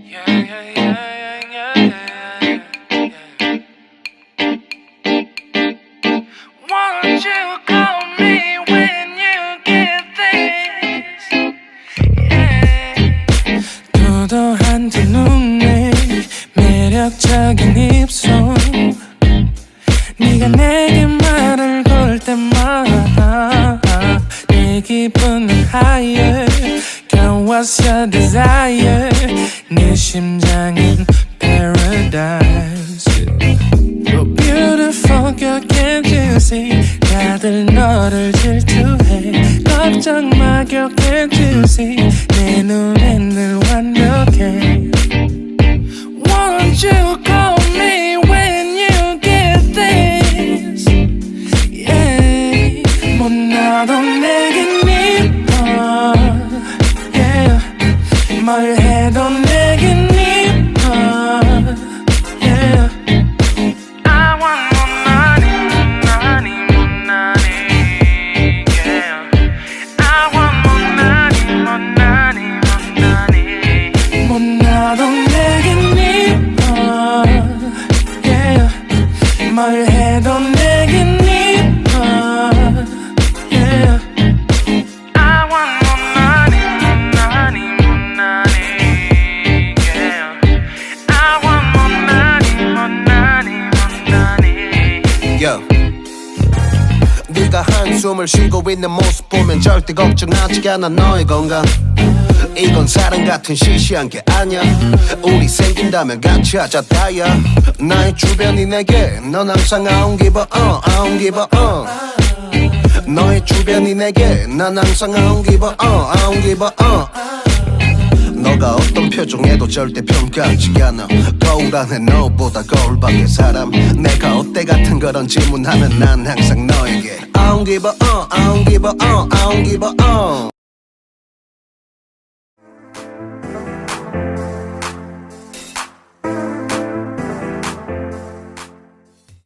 Yeah, yeah, yeah, yeah, yeah, yeah. Won't you call me when you get this? Yeah. 도도한 두 눈에 매력적인 입술, 네가 내게 말을 걸 때마다 내 기분은 higher. Girl, what's your desire? 네 심장은 paradise. You're beautiful, girl, can't you see? 다들 너를 질투해. 걱정 마, girl, can't you see? 내 눈엔 늘 완벽해. Won't you call me when you get this? Yeah. 못 나도 내겐 이뻐. Yeah. 뭘 해도 내겐 이뻐. Yeah. I want more money, money, more money. Yeah. I want more money, more money, more money. 못 나도 내겐 이뻐. Yeah. 뭘 해도 내겐 이뻐. Yeah. I want more money, more money, more money. Yeah. I want more money, more money, more money. Yo. 네가 한숨을 쉬고 있는 모습 보면 절대 걱정하지 않아 너의 건강. 이건 사랑 같은 시시한 게 아니야. 우리 생긴다면 같이 하자 다야. 나의 주변이 내게 넌 항상 I don't give a I don't give a 너의 주변이 내게 난 항상 I don't give a I don't give a 너가 어떤 표정에도 절대 평가하지 않아. 거울 안에 너보다 거울 밖의 사람. 내가 어때 같은 그런 질문하면 난 항상 너에게 I don't give a I don't give a I don't give a